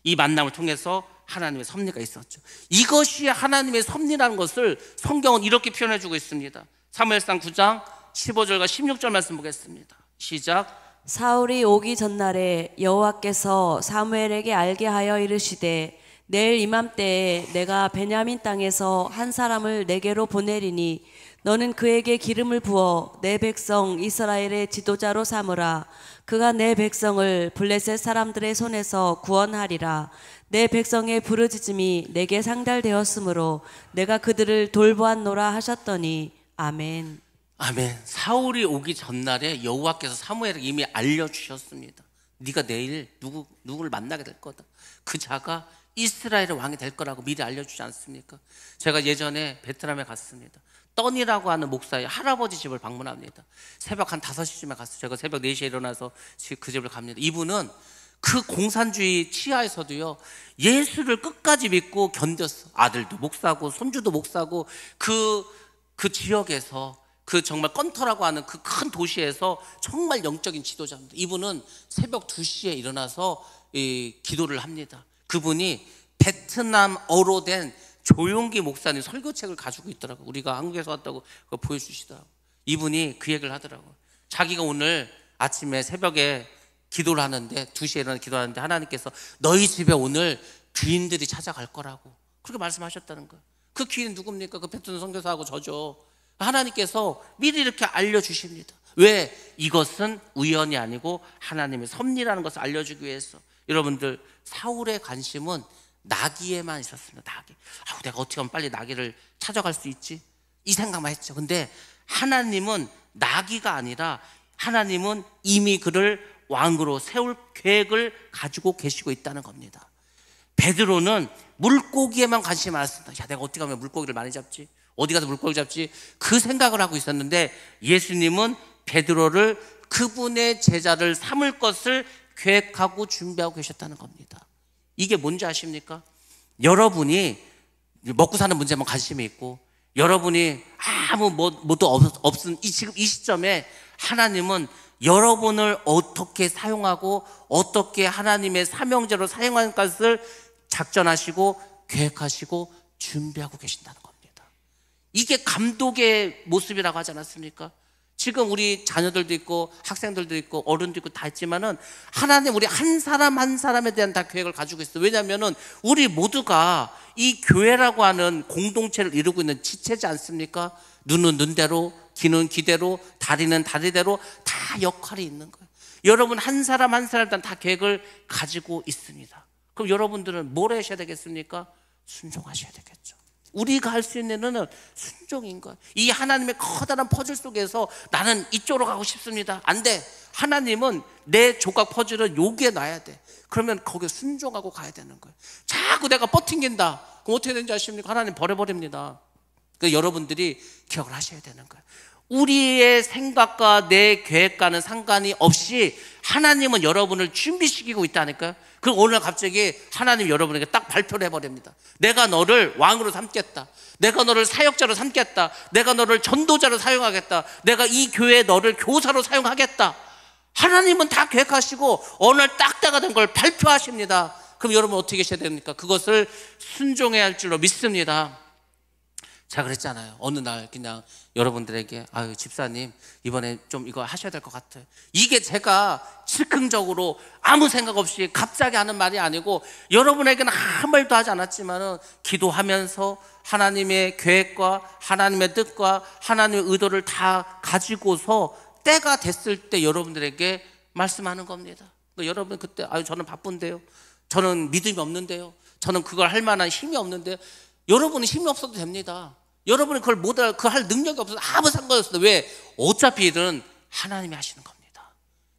이 만남을 통해서 하나님의 섭리가 있었죠. 이것이 하나님의 섭리라는 것을 성경은 이렇게 표현해 주고 있습니다. 사무엘상 9장 15절과 16절 말씀 보겠습니다. 시작. 사울이 오기 전날에 여호와께서 사무엘에게 알게 하여 이르시되 내일 이맘때에 내가 베냐민 땅에서 한 사람을 내게로 보내리니 너는 그에게 기름을 부어 내 백성 이스라엘의 지도자로 삼으라. 그가 내 백성을 블레셋 사람들의 손에서 구원하리라. 내 백성의 부르짖음이 내게 상달되었으므로 내가 그들을 돌보았노라 하셨더니 아멘. 아멘. 사울이 오기 전날에 여호와께서 사무엘에게 이미 알려주셨습니다. 네가 내일 누구를 만나게 될 거다. 그 자가 이스라엘의 왕이 될 거라고 미리 알려주지 않습니까? 제가 예전에 베트남에 갔습니다. 떠니라고 하는 목사의 할아버지 집을 방문합니다. 새벽 한 5시쯤에 갔어요. 제가 새벽 4시에 일어나서 그 집을 갑니다. 이분은 그 공산주의 치하에서도요, 예수를 끝까지 믿고 견뎠어. 아들도 목사고 손주도 목사고 그 지역에서 그 정말 건터라고 하는 그 큰 도시에서 정말 영적인 지도자입니다. 이분은 새벽 2시에 일어나서 기도를 합니다. 그분이 베트남어로 된 조용기 목사님 설교책을 가지고 있더라고요. 우리가 한국에서 왔다고 그거 보여주시더라고요. 이분이 그 얘기를 하더라고요. 자기가 오늘 아침에 새벽에 기도를 하는데 2시에 일어나 기도하는데 하나님께서 너희 집에 오늘 귀인들이 찾아갈 거라고 그렇게 말씀하셨다는 거예요. 그 귀인 누굽니까? 그 베트남 선교사하고 저죠. 하나님께서 미리 이렇게 알려주십니다. 왜? 이것은 우연이 아니고 하나님의 섭리라는 것을 알려주기 위해서. 여러분들, 사울의 관심은 나귀에만 있었습니다. 나귀. 내가 어떻게 하면 빨리 나귀를 찾아갈 수 있지? 이 생각만 했죠. 근데 하나님은 나귀가 아니라 하나님은 이미 그를 왕으로 세울 계획을 가지고 계시고 있다는 겁니다. 베드로는 물고기에만 관심이 많았습니다. 야, 내가 어떻게 하면 물고기를 많이 잡지? 어디 가서 물고기 잡지? 그 생각을 하고 있었는데 예수님은 베드로를 그분의 제자를 삼을 것을 계획하고 준비하고 계셨다는 겁니다. 이게 뭔지 아십니까? 여러분이 먹고 사는 문제만 관심이 있고 여러분이 아무 뭐도 없은 지금 이 시점에 하나님은 여러분을 어떻게 사용하고 어떻게 하나님의 사명제로 사용할 것을 작전하시고 계획하시고 준비하고 계신다는 겁니다. 이게 감독의 모습이라고 하지 않았습니까? 지금 우리 자녀들도 있고 학생들도 있고 어른도 있고 다 있지만은 하나님 우리 한 사람 한 사람에 대한 다 계획을 가지고 있어요. 왜냐하면은 우리 모두가 이 교회라고 하는 공동체를 이루고 있는 지체지 않습니까? 눈은 눈대로, 귀는 귀대로, 다리는 다리대로 다 역할이 있는 거예요. 여러분 한 사람 한 사람에 다 계획을 가지고 있습니다. 그럼 여러분들은 뭘 하셔야 되겠습니까? 순종하셔야 되겠죠. 우리가 할 수 있는 일은 순종인 거예요. 이 하나님의 커다란 퍼즐 속에서 나는 이쪽으로 가고 싶습니다. 안 돼. 하나님은 내 조각 퍼즐은 여기에 놔야 돼. 그러면 거기에 순종하고 가야 되는 거예요. 자꾸 내가 버팅긴다. 그럼 어떻게 되는지 아십니까? 하나님 버려버립니다. 그러니까 여러분들이 기억을 하셔야 되는 거예요. 우리의 생각과 내 계획과는 상관이 없이 하나님은 여러분을 준비시키고 있다니까요. 그럼 오늘 갑자기 하나님 여러분에게 딱 발표를 해버립니다. 내가 너를 왕으로 삼겠다. 내가 너를 사역자로 삼겠다. 내가 너를 전도자로 사용하겠다. 내가 이 교회에 너를 교사로 사용하겠다. 하나님은 다 계획하시고 어느 날 딱 때가 된 걸 발표하십니다. 그럼 여러분 어떻게 하셔야 됩니까? 그것을 순종해야 할 줄로 믿습니다. 제가 그랬잖아요. 어느 날 그냥 여러분들에게 아유 집사님 이번에 좀 이거 하셔야 될 것 같아요. 이게 제가 즉흥적으로 아무 생각 없이 갑자기 하는 말이 아니고 여러분에게는 아무 말도 하지 않았지만은 기도하면서 하나님의 계획과 하나님의 뜻과 하나님의 의도를 다 가지고서 때가 됐을 때 여러분들에게 말씀하는 겁니다. 그러니까 여러분 그때 아유 저는 바쁜데요. 저는 믿음이 없는데요. 저는 그걸 할 만한 힘이 없는데요. 여러분은 힘이 없어도 됩니다. 여러분이 그걸 못할 그 할 능력이 없어서 아무 상관이 없어도 왜? 어차피 일은 하나님이 하시는 겁니다.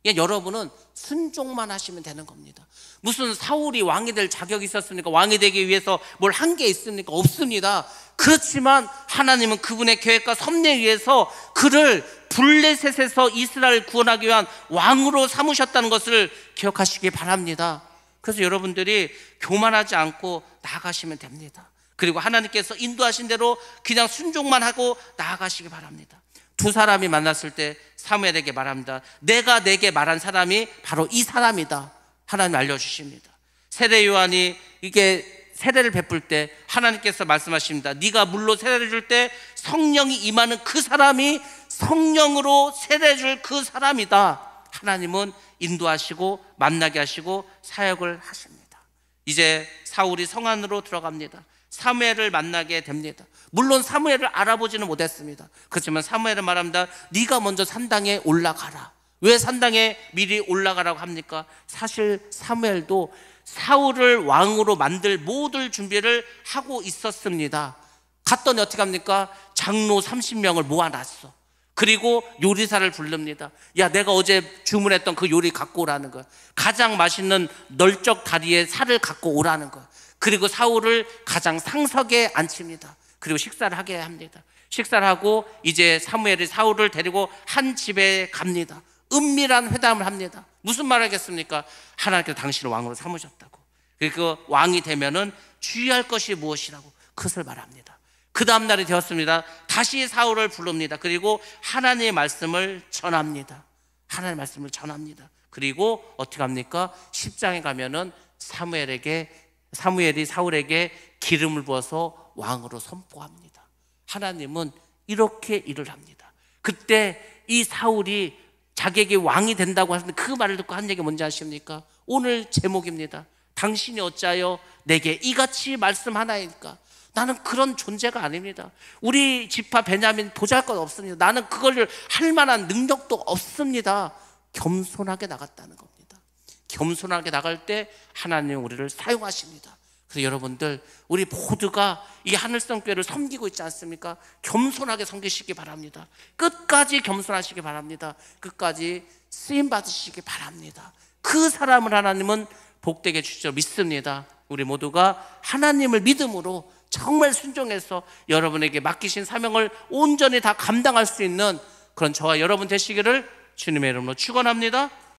그러니까 여러분은 순종만 하시면 되는 겁니다. 무슨 사울이 왕이 될 자격이 있었습니까? 왕이 되기 위해서 뭘 한 게 있습니까? 없습니다. 그렇지만 하나님은 그분의 계획과 섭리에 의해서 그를 블레셋에서 이스라엘을 구원하기 위한 왕으로 삼으셨다는 것을 기억하시기 바랍니다. 그래서 여러분들이 교만하지 않고 나아가시면 됩니다. 그리고 하나님께서 인도하신 대로 그냥 순종만 하고 나아가시기 바랍니다. 두 사람이 만났을 때 사무엘에게 말합니다. 내가 내게 말한 사람이 바로 이 사람이다. 하나님 알려주십니다. 세례 요한이 이게 세례를 베풀 때 하나님께서 말씀하십니다. 네가 물로 세례를 줄 때 성령이 임하는 그 사람이 성령으로 세례 줄 그 사람이다. 하나님은 인도하시고 만나게 하시고 사역을 하십니다. 이제 사울이 성 안으로 들어갑니다. 사무엘을 만나게 됩니다. 물론 사무엘을 알아보지는 못했습니다. 그렇지만 사무엘은 말합니다. 네가 먼저 산당에 올라가라. 왜 산당에 미리 올라가라고 합니까? 사실 사무엘도 사울을 왕으로 만들 모든 준비를 하고 있었습니다. 갔더니 어떻게 합니까? 장로 30명을 모아놨어. 그리고 요리사를 부릅니다. 야, 내가 어제 주문했던 그 요리 갖고 오라는 거야. 가장 맛있는 널쩍 다리의 살을 갖고 오라는 거야. 그리고 사울을 가장 상석에 앉힙니다. 그리고 식사를 하게 합니다. 식사를 하고 이제 사무엘이 사울을 데리고 한 집에 갑니다. 은밀한 회담을 합니다. 무슨 말을 하겠습니까? 하나님께서 당신을 왕으로 삼으셨다고. 그 왕이 되면은 주의할 것이 무엇이라고 그것을 말합니다. 그 다음 날이 되었습니다. 다시 사울을 부릅니다. 그리고 하나님의 말씀을 전합니다. 하나님의 말씀을 전합니다. 그리고 어떻게 합니까? 10장에 가면은 사무엘이 사울에게 기름을 부어서 왕으로 선포합니다. 하나님은 이렇게 일을 합니다. 그때 이 사울이 자기에게 왕이 된다고 하는데 그 말을 듣고 한 얘기 뭔지 아십니까? 오늘 제목입니다. 당신이 어찌하여 내게 이같이 말씀하나이까? 나는 그런 존재가 아닙니다. 우리 지파 베냐민 보잘것 없습니다. 나는 그걸 할 만한 능력도 없습니다. 겸손하게 나갔다는 겁니다. 겸손하게 나갈 때 하나님은 우리를 사용하십니다. 그래서 여러분들 우리 모두가 이 하늘성교회를 섬기고 있지 않습니까? 겸손하게 섬기시기 바랍니다. 끝까지 겸손하시기 바랍니다. 끝까지 쓰임받으시기 바랍니다. 그 사람을 하나님은 복되게 주시죠. 믿습니다. 우리 모두가 하나님을 믿음으로 정말 순종해서 여러분에게 맡기신 사명을 온전히 다 감당할 수 있는 그런 저와 여러분 되시기를 주님의 이름으로 축원합니다.